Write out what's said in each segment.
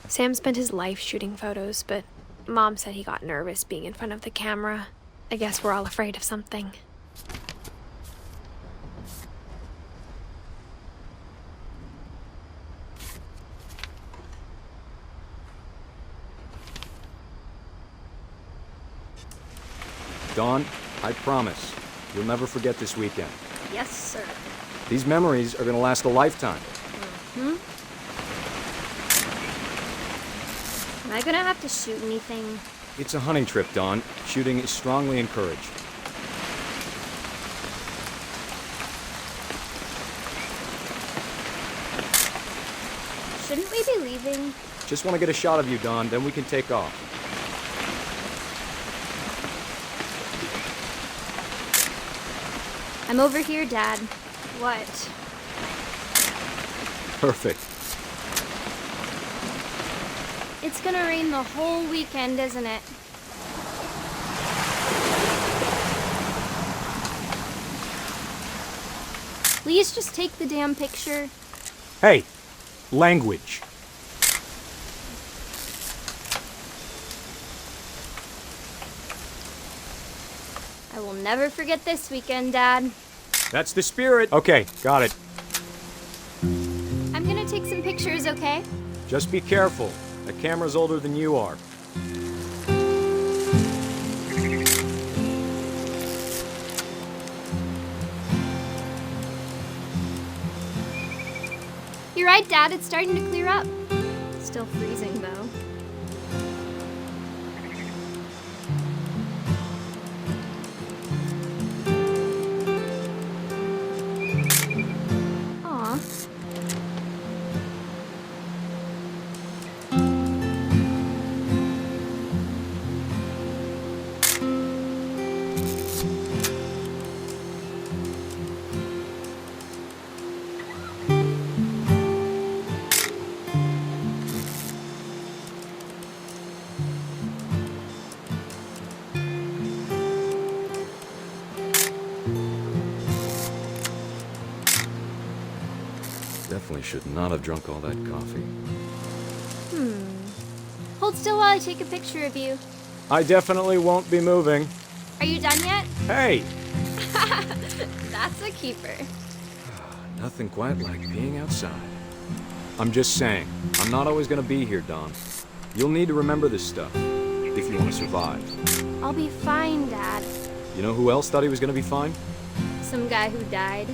Sam spent his life shooting photos, but Mom said he got nervous being in front of the camera. I guess we're all afraid of something. Dawn, I promise, you'll never forget this weekend. Yes, sir. These memories are gonna last a lifetime. Am I gonna have to shoot anything? It's a hunting trip, Dawn. Shooting is strongly encouraged. Shouldn't we be leaving? Just want to get a shot of you, Dawn, then we can take off. I'm over here, Dad. What? Perfect. It's gonna rain the whole weekend, isn't it? Please just take the damn picture. Hey, language. I will never forget this weekend, Dad. That's the spirit. Okay, got it. I'm gonna take some pictures, okay? Just be careful. The camera's older than you are. You're right, Dad. It's starting to clear up. Still freezing, though. Aw. Definitely should not have drunk all that coffee. Hold still while I take a picture of you. I definitely won't be moving. Are you done yet? Hey! That's a keeper. Nothing quite like being outside. I'm just saying, I'm not always gonna be here, Dawn. You'll need to remember this stuff, if you want to survive. I'll be fine, Dad. You know who else thought he was gonna be fine? Some guy who died.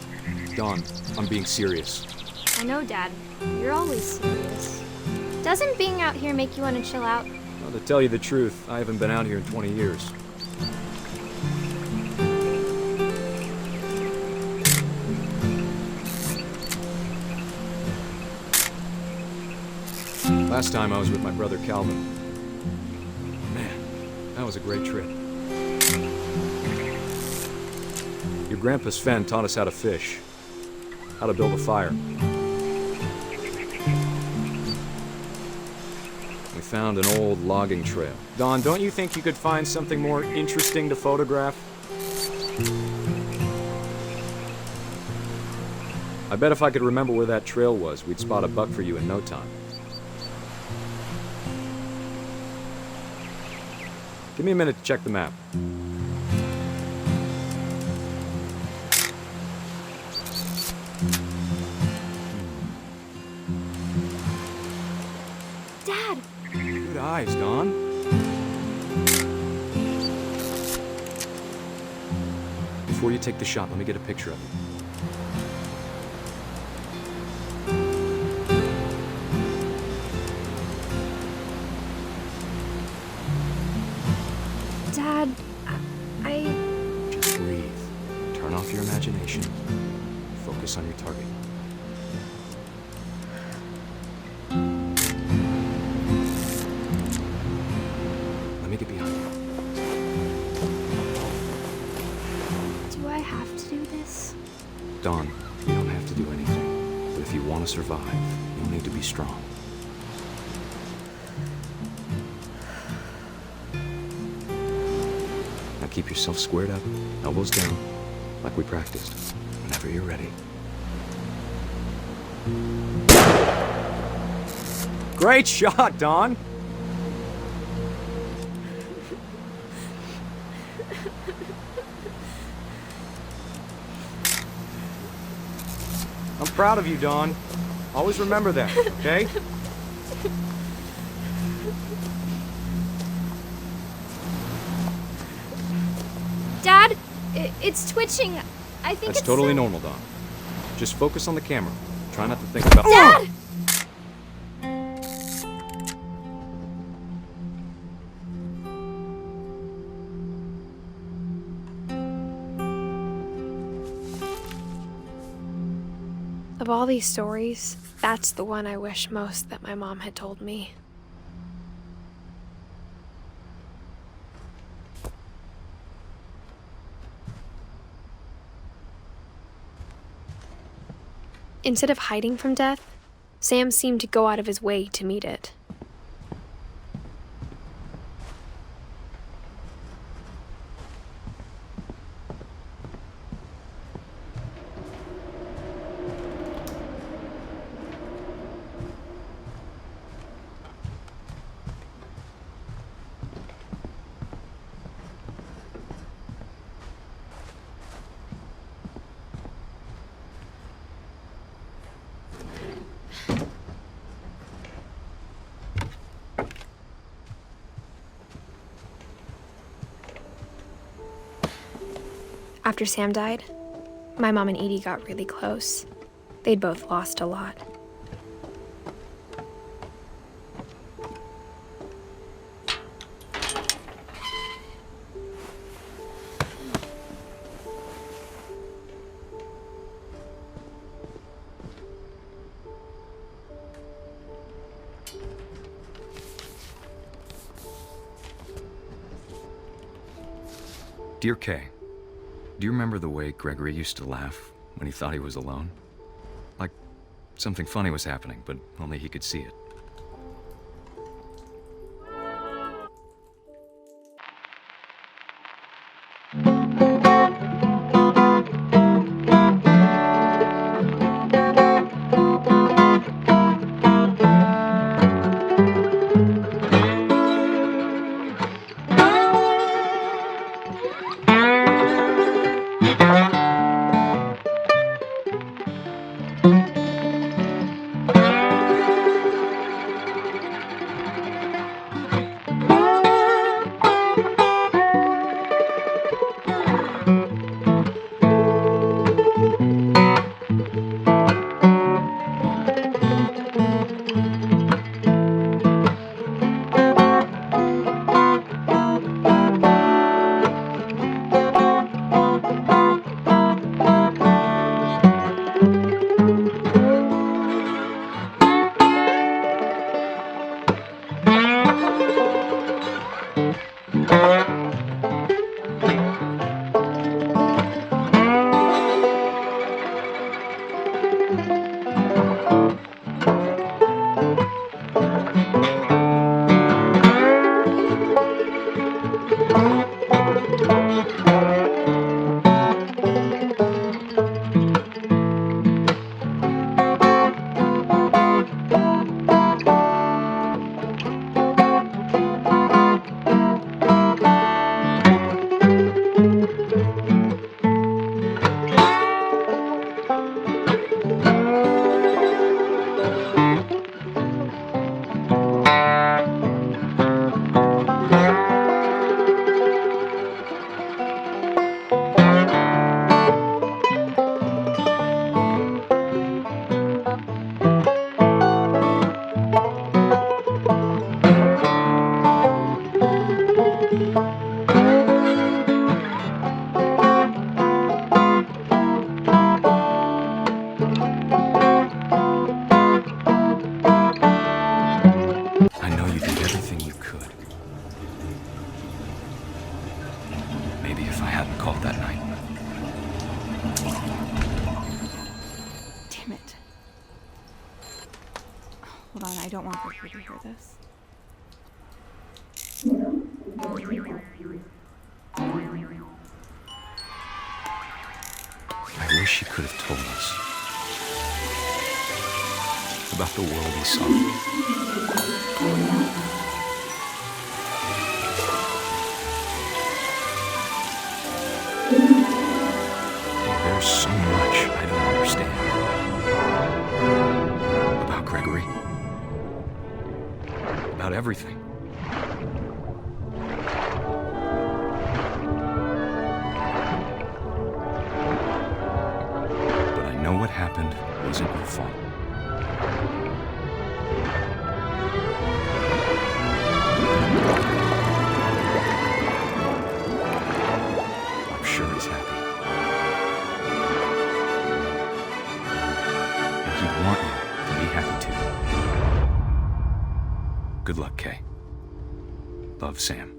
Dawn, I'm being serious. I know, Dad. You're always serious. Doesn't being out here make you want to chill out? Well, to tell you the truth, I haven't been out here in 20 years. Last time I was with my brother Calvin. Man, that was a great trip. Your grandpa Sven taught us how to fish, how to build a fire. We found an old logging trail. Dawn, don't you think you could find something more interesting to photograph? I bet if I could remember where that trail was, we'd spot a buck for you in no time. Give me a minute to check the map. Dad! Good eyes, Dawn. Before you take the shot, let me get a picture of you. Dad, I... Just breathe. Turn off your imagination. Focus on your target. Let me get behind you. Do I have to do this? Dawn, you don't have to do anything. But if you want to survive, you'll need to be strong. keep yourself squared up, elbows down, like we practiced. Whenever you're ready. Great shot, Don! I'm proud of you, Dawn. Always remember that, okay? Dad, it's twitching. I think That's it's totally some- normal, Dawn. Just focus on the camera. Try not to think about— Dad! Of all these stories, that's the one I wish most that my mom had told me. Instead of hiding from death, Sam seemed to go out of his way to meet it. After Sam died, my mom and Edie got really close. They'd both lost a lot. Dear Kay, do you remember the way Gregory used to laugh when he thought he was alone? Like something funny was happening, but only he could see it. Hold on, I don't want Gregory to hear this. wish she could have told us about the world he saw. There's so much I don't understand about Gregory, about everything. But I know what happened wasn't your fault. I'm sure he's happy. And he'd want you to be happy too. Good luck, Kay. Love, Sam.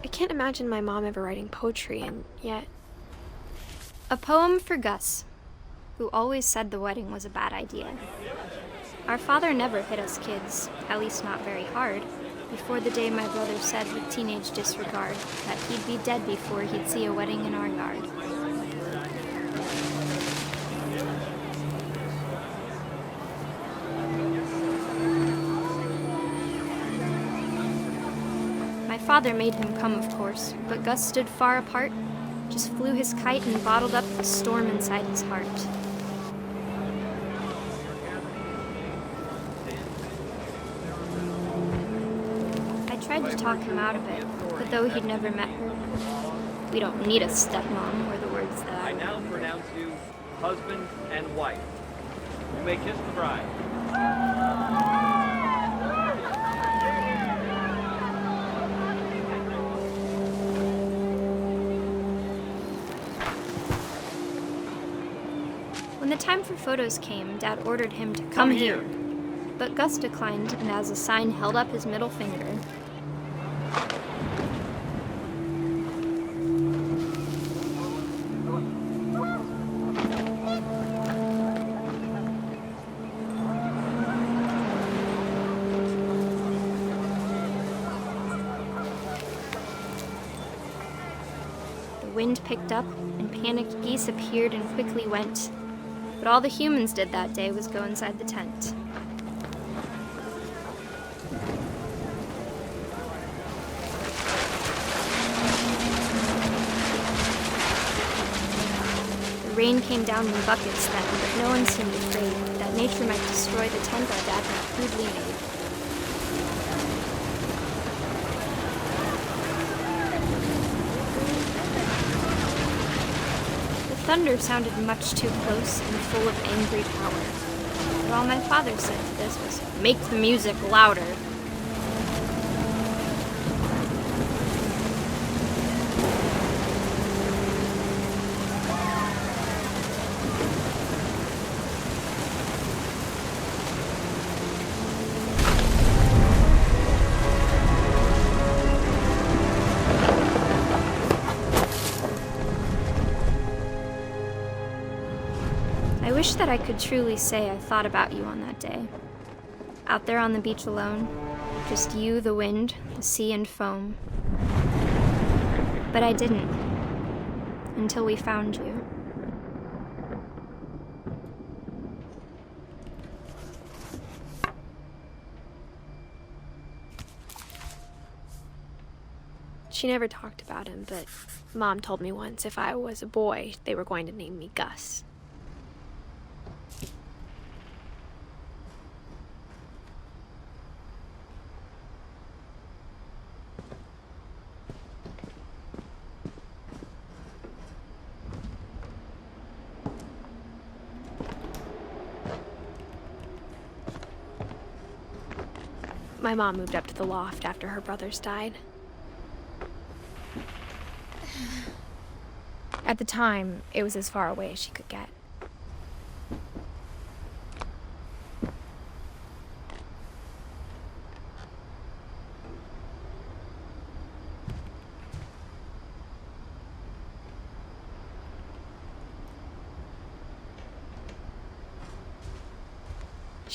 I can't imagine my mom ever writing poetry, and yet... A poem for Gus, who always said the wedding was a bad idea. Our father never hit us kids, at least not very hard, before the day my brother said with teenage disregard that he'd be dead before he'd see a wedding in our yard. My father made him come, of course, but Gus stood far apart, just flew his kite and bottled up the storm inside his heart. I tried to talk him out of it, but though he'd never met her, "We don't need a stepmom," were the words that I now pronounce you husband and wife. You may kiss the bride. When the time for photos came, Dad ordered him to come here. But Gus declined, and as a sign held up his middle finger. The wind picked up, and panicked geese appeared and quickly went. But all the humans did that day was go inside the tent. The rain came down in buckets then, but no one seemed afraid that nature might destroy the tent our dad had crudely made. Thunder sounded much too close and full of angry power. But all my father said to this was, "Make the music louder." I wish that I could truly say I thought about you on that day. Out there on the beach alone, just you, the wind, the sea, and foam. But I didn't, until we found you. She never talked about him, but Mom told me once if I was a boy, they were going to name me Gus. My mom moved up to the loft after her brothers died. At the time, it was as far away as she could get.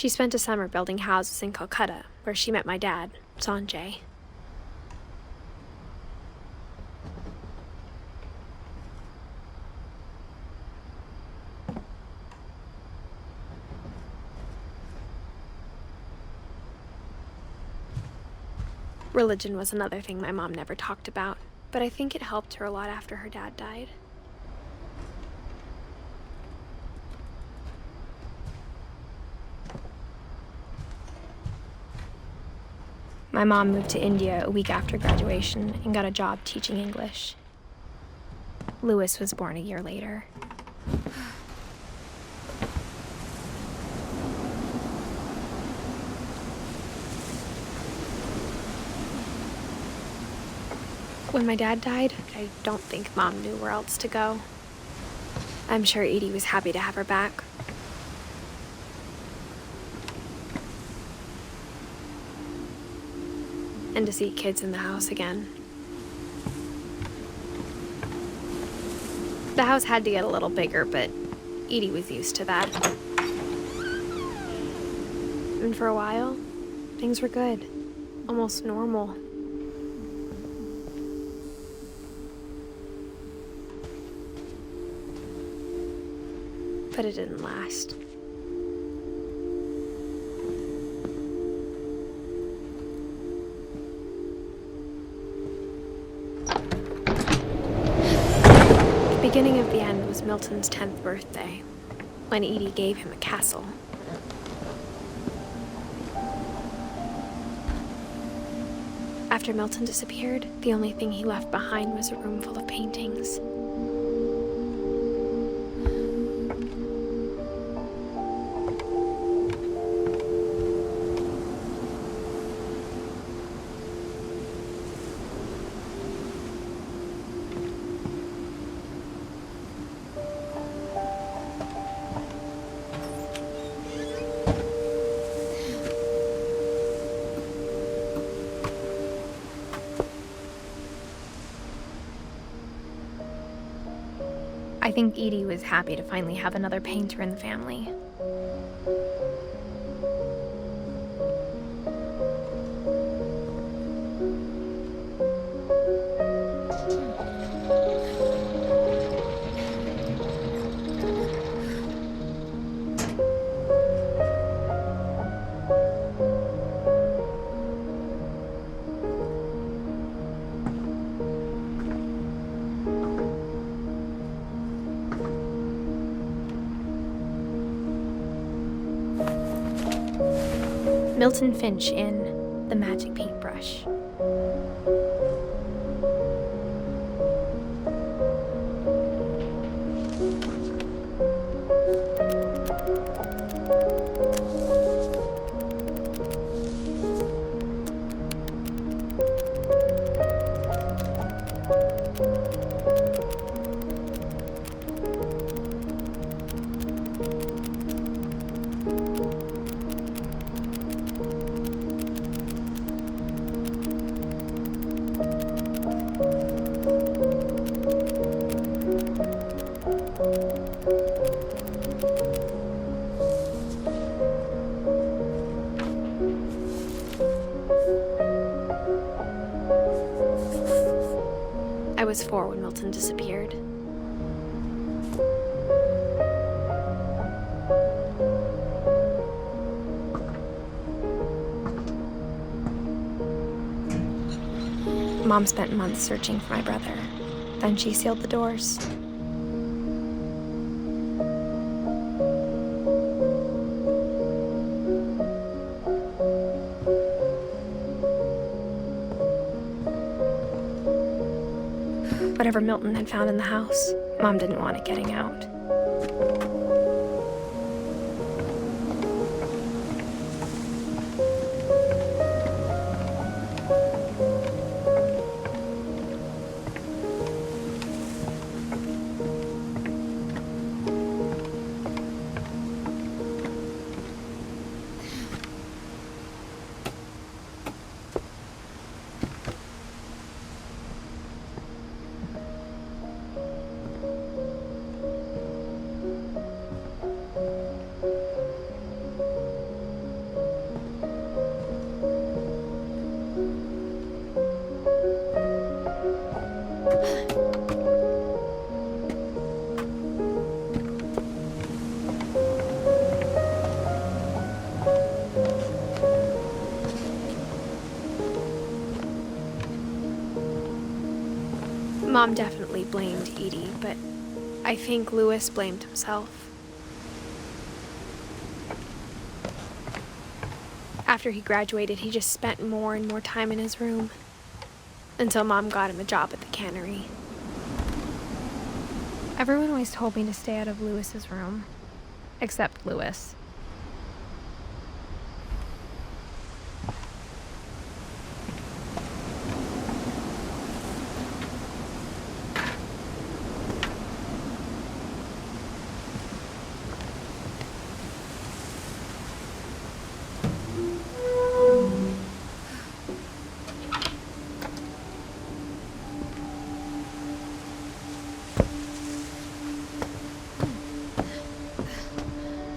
She spent a summer building houses in Calcutta, where she met my dad, Sanjay. Religion was another thing my mom never talked about, but I think it helped her a lot after her dad died. My mom moved to India a week after graduation and got a job teaching English. Louis was born a year later. When my dad died, I don't think Mom knew where else to go. I'm sure Edie was happy to have her back. And to see kids in the house again. The house had to get a little bigger, but Edie was used to that. And for a while, things were good. Almost normal. But it didn't last. The beginning of the end was Milton's 10th birthday, when Edie gave him a castle. After Milton disappeared, the only thing he left behind was a room full of paintings. I think Edie was happy to finally have another painter in the family. Milton Finch in The Magic Paintbrush. I was 4 when Milton disappeared. Mom spent months searching for my brother. Then she sealed the doors. Whatever Milton had found in the house, Mom didn't want it getting out. Mom definitely blamed Edie, but I think Lewis blamed himself. After he graduated, he just spent more and more time in his room, until Mom got him a job at the cannery. Everyone always told me to stay out of Lewis's room, except Lewis.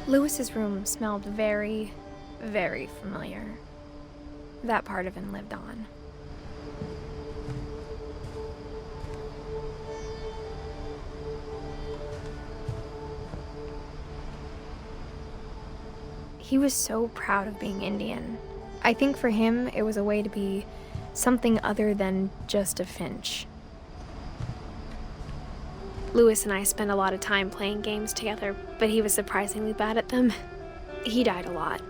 Lewis's room smelled very, very familiar. That part of him lived on. He was so proud of being Indian. I think for him, it was a way to be something other than just a Finch. Lewis and I spent a lot of time playing games together, but he was surprisingly bad at them. He died a lot.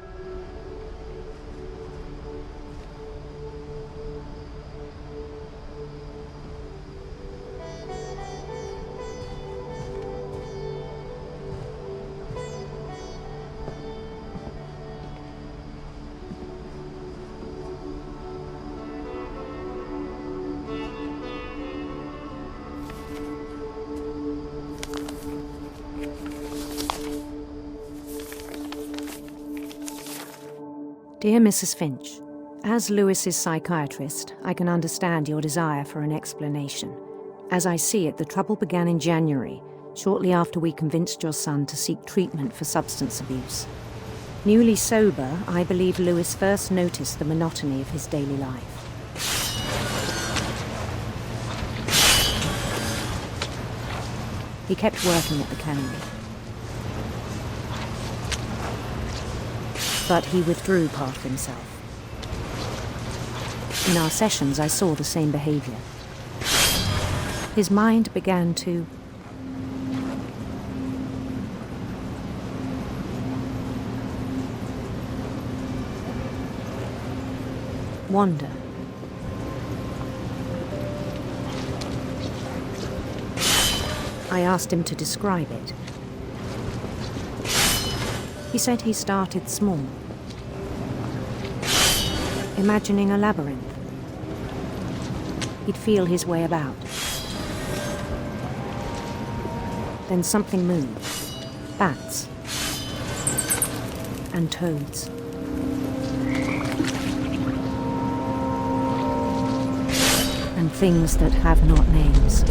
Dear Mrs. Finch, as Lewis's psychiatrist, I can understand your desire for an explanation. As I see it, the trouble began in January, shortly after we convinced your son to seek treatment for substance abuse. Newly sober, I believe Lewis first noticed the monotony of his daily life. He kept working at the cannery. But he withdrew part of himself. In our sessions, I saw the same behavior. His mind began to wander. I asked him to describe it. He said he started small, imagining a labyrinth. He'd feel his way about. Then something moved. Bats. And toads. And things that have not names.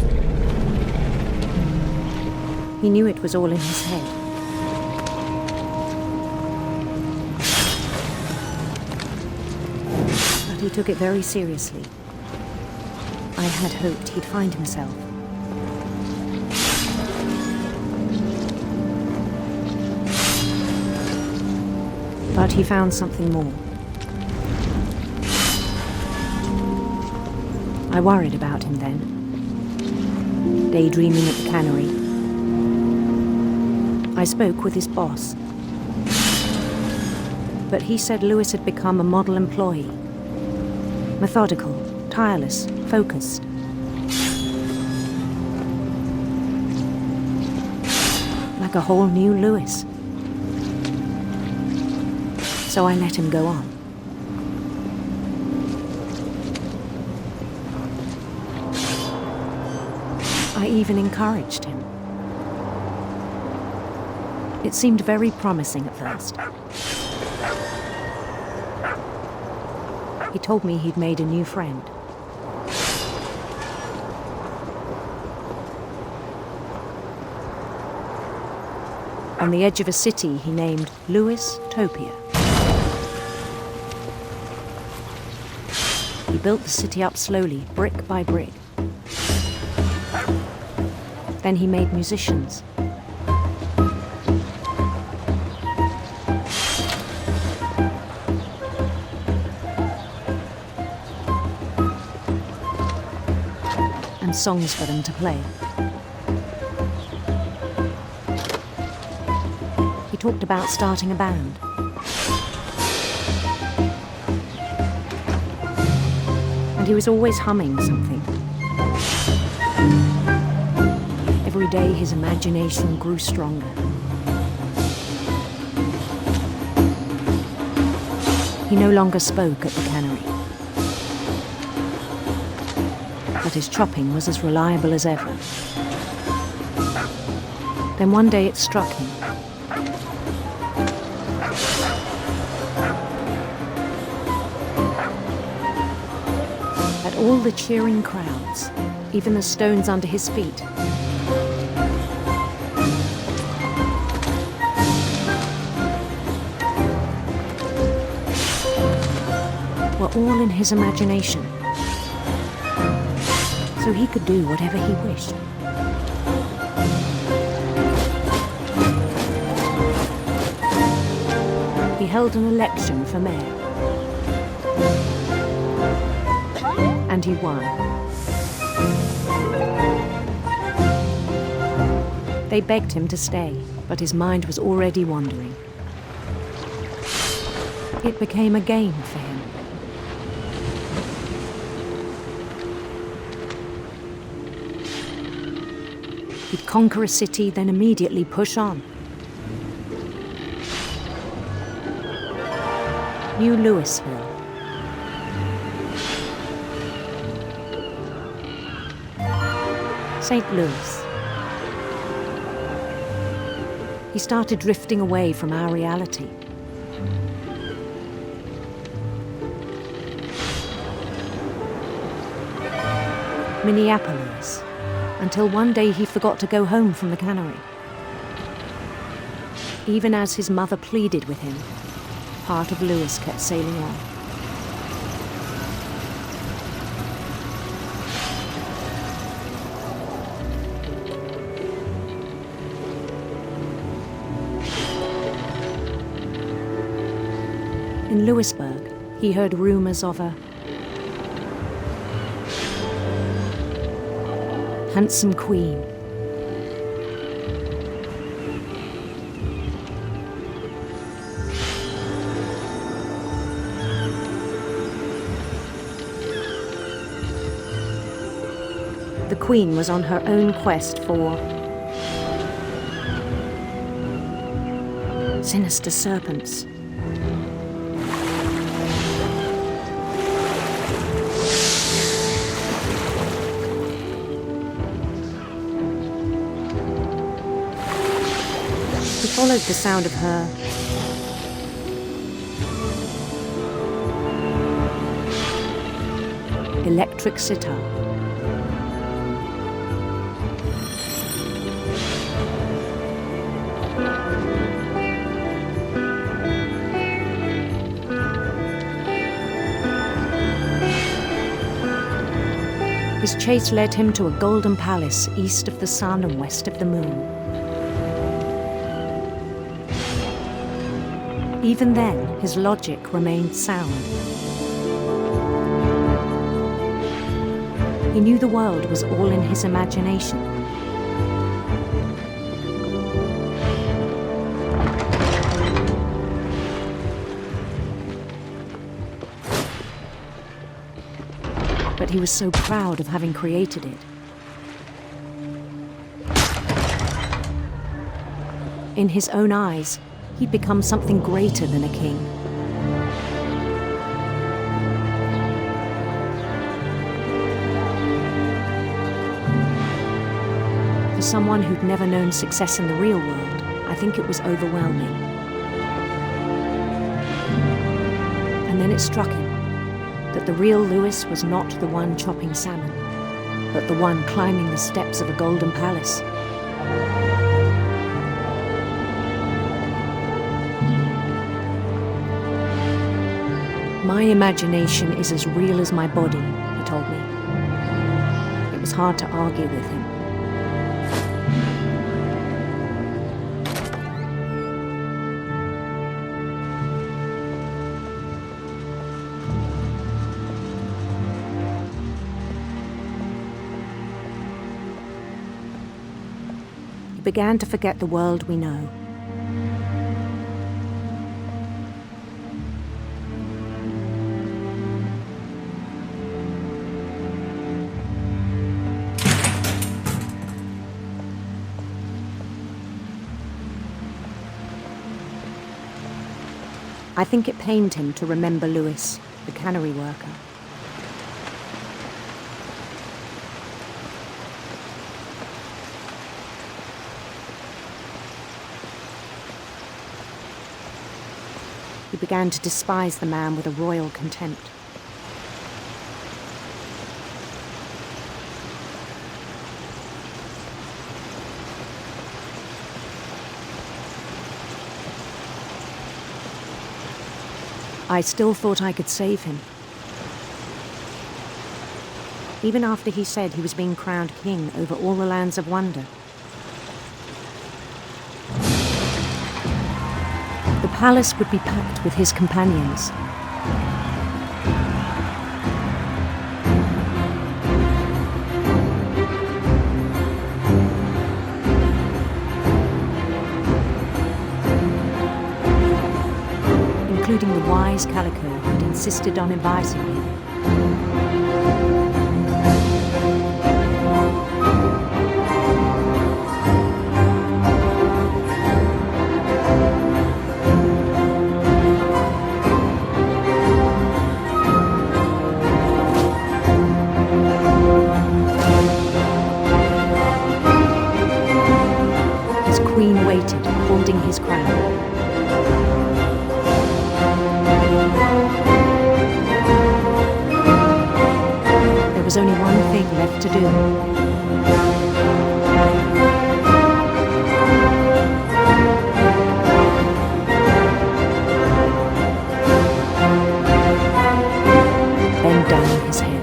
He knew it was all in his head. He took it very seriously. I had hoped he'd find himself. But he found something more. I worried about him then, daydreaming at the cannery. I spoke with his boss. But he said Lewis had become a model employee. Methodical, tireless, focused. Like a whole new Lewis. So I let him go on. I even encouraged him. It seemed very promising at first. He told me he'd made a new friend. On the edge of a city he named Lewis Topia. He built the city up slowly, brick by brick. Then he made musicians. songs for them to play. He talked about starting a band. And he was always humming something. Every day his imagination grew stronger. He no longer spoke at the cannery. But his chopping was as reliable as ever. Then one day it struck him. At all the cheering crowds, even the stones under his feet, were all in his imagination, so he could do whatever he wished. He held an election for mayor, and he won. They begged him to stay, but his mind was already wandering. It became a game for him. He'd conquer a city, then immediately push on. New Louisville. St. Louis. He started drifting away from our reality. Minneapolis, until one day he forgot to go home from the cannery. Even as his mother pleaded with him, part of Louis kept sailing on. In Louisburg, he heard rumors of a handsome queen. The queen was on her own quest for sinister serpents. He followed the sound of her electric sitar. His chase led him to a golden palace east of the sun and west of the moon. Even then, his logic remained sound. He knew the world was all in his imagination. But he was so proud of having created it. In his own eyes, he'd become something greater than a king. For someone who'd never known success in the real world, I think it was overwhelming. And then it struck him that the real Louis was not the one chopping salmon, but the one climbing the steps of a golden palace. My imagination is as real as my body, he told me. It was hard to argue with him. began to forget the world we know. I think it pained him to remember Lewis, the cannery worker. He began to despise the man with a royal contempt. I still thought I could save him. Even after he said he was being crowned king over all the lands of wonder. The palace would be packed with his companions. Including the wise Calico who'd insisted on inviting him. His queen waited, holding his crown. There was only one thing left to do. Bend down his head.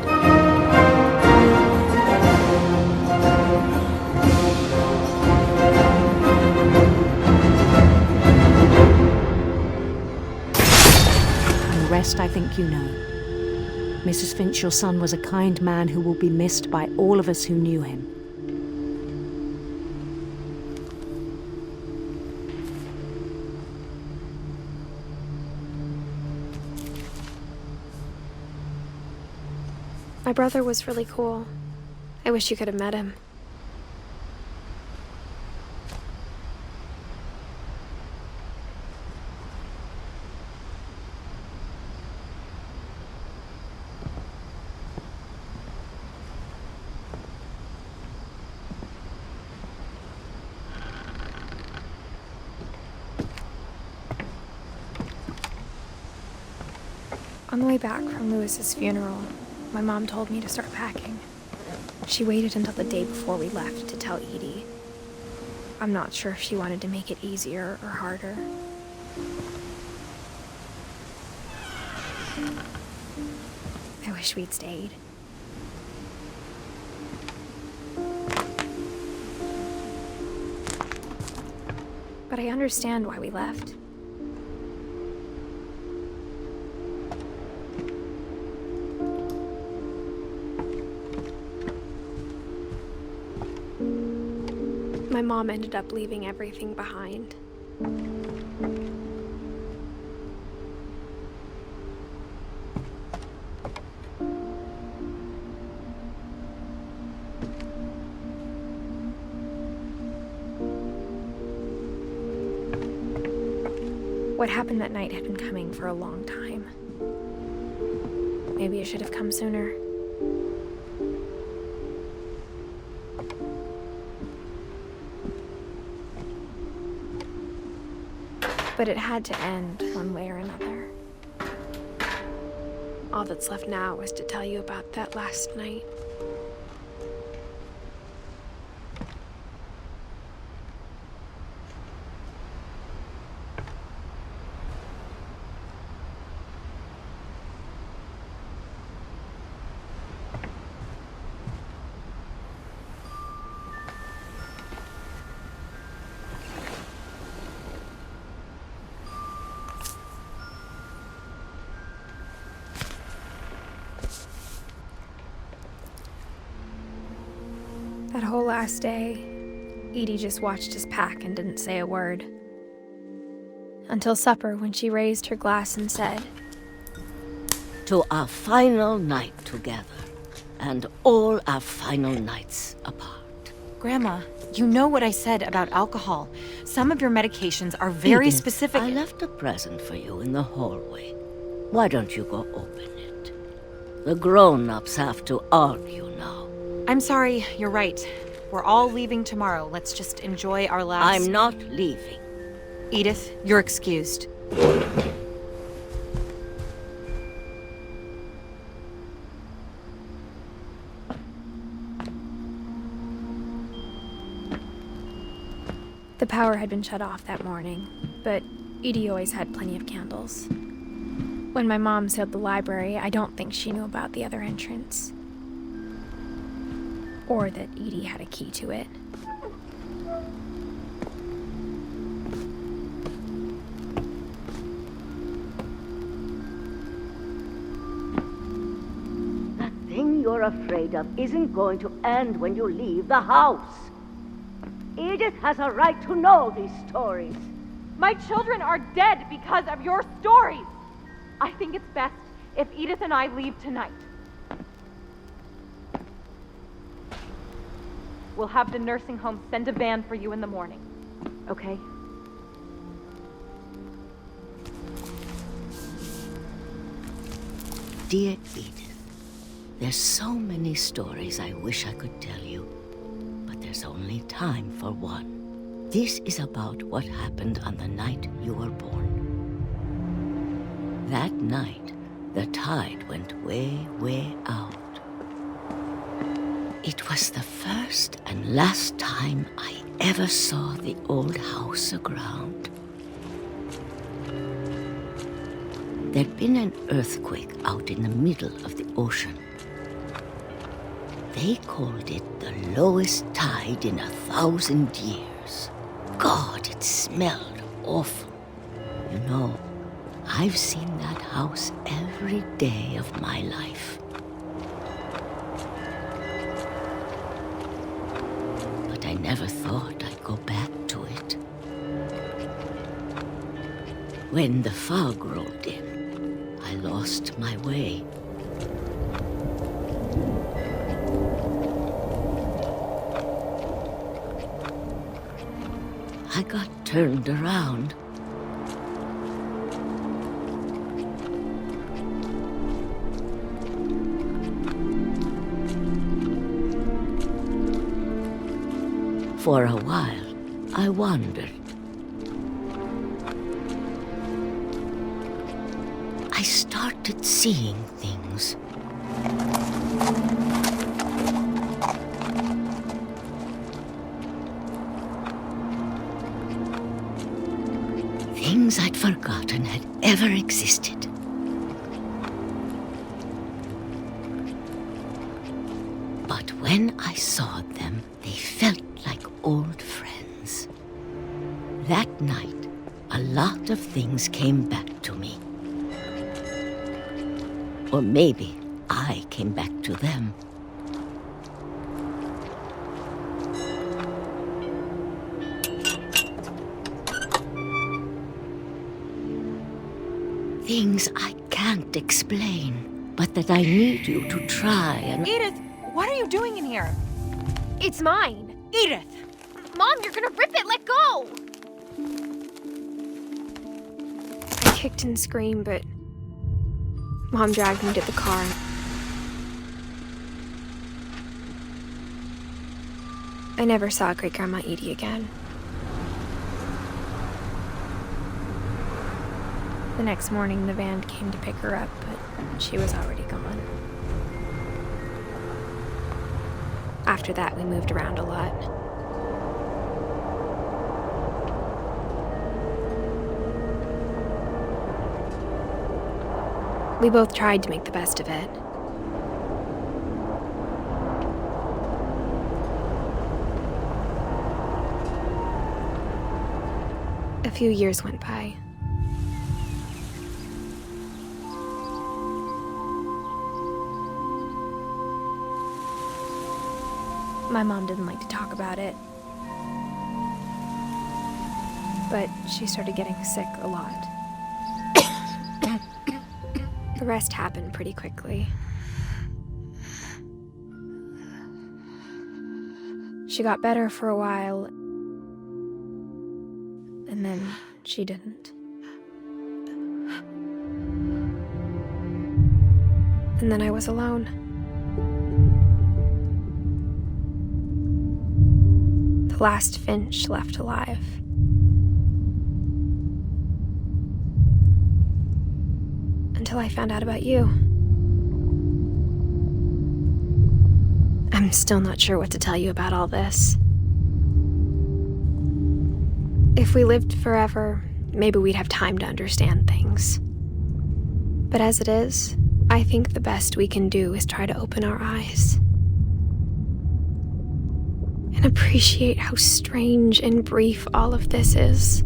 And the rest I think you know. Mrs. Finch, your son was a kind man who will be missed by all of us who knew him. My brother was really cool. I wish you could have met him. On the way back from Lewis's funeral, my mom told me to start packing. She waited until the day before we left to tell Edie. I'm not sure if she wanted to make it easier or harder. I wish we'd stayed. But I understand why we left. My mom ended up leaving everything behind. What happened that night had been coming for a long time. Maybe it should have come sooner. But it had to end one way or another. All that's left now is to tell you about that last night. That whole last day, Edie just watched us pack and didn't say a word. Until supper, when she raised her glass and said, "To our final night together, and all our final nights apart." Grandma, you know what I said about alcohol. Some of your medications are very Edith, specific. I left a present for you in the hallway. Why don't you go open it? The grown-ups have to argue now. I'm sorry, you're right. We're all leaving tomorrow. Let's just enjoy our last... I'm not leaving. Edith, you're excused. The power had been shut off that morning, but Edie always had plenty of candles. When my mom sealed the library, I don't think she knew about the other entrance. Or that Edie had a key to it. That thing you're afraid of isn't going to end when you leave the house. Edith has a right to know these stories. My children are dead because of your stories. I think it's best if Edith and I leave tonight. We'll have the nursing home send a van for you in the morning, okay? Dear Edith, there's so many stories I wish I could tell you, but there's only time for one. This is about what happened on the night you were born. That night, the tide went way, way out. It was the first and last time I ever saw the old house aground. There'd been an earthquake out in the middle of the ocean. They called it the lowest tide in 1,000 years. God, it smelled awful. You know, I've seen that house every day of my life. But I never thought I'd go back to it. When the fog rolled in, I lost my way. I got turned around. For a while, I wandered. I started seeing things. Things I'd forgotten had ever existed. But when I saw them, they felt like old friends. That night, a lot of things came back to me. Or maybe I came back to them. Things I can't explain, but that I need you to try and... Edith, what are you doing in here? It's mine! Edith! Mom, you're gonna rip it! Let go! I kicked and screamed, but Mom dragged me to the car. I never saw Great-Grandma Edie again. The next morning, the van came to pick her up, but she was already gone. After that, we moved around a lot. We both tried to make the best of it. A few years went by. My mom didn't like to talk about it. but she started getting sick a lot. The rest happened pretty quickly. She got better for a while, and then she didn't. And then I was alone. The last Finch left alive. Until I found out about you. I'm still not sure what to tell you about all this. If we lived forever, maybe we'd have time to understand things. But as it is, I think the best we can do is try to open our eyes. And appreciate how strange and brief all of this is.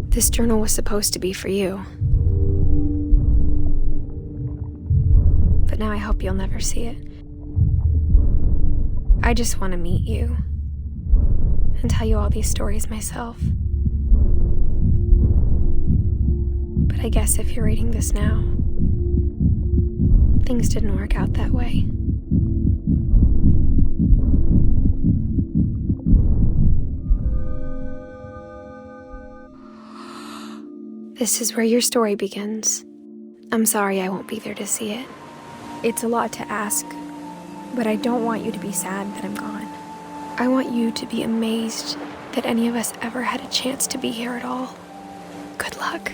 This journal was supposed to be for you. But now I hope you'll never see it. I just want to meet you and tell you all these stories myself. But I guess if you're reading this now, things didn't work out that way. This is where your story begins. I'm sorry I won't be there to see it. It's a lot to ask, but I don't want you to be sad that I'm gone. I want you to be amazed that any of us ever had a chance to be here at all. Good luck.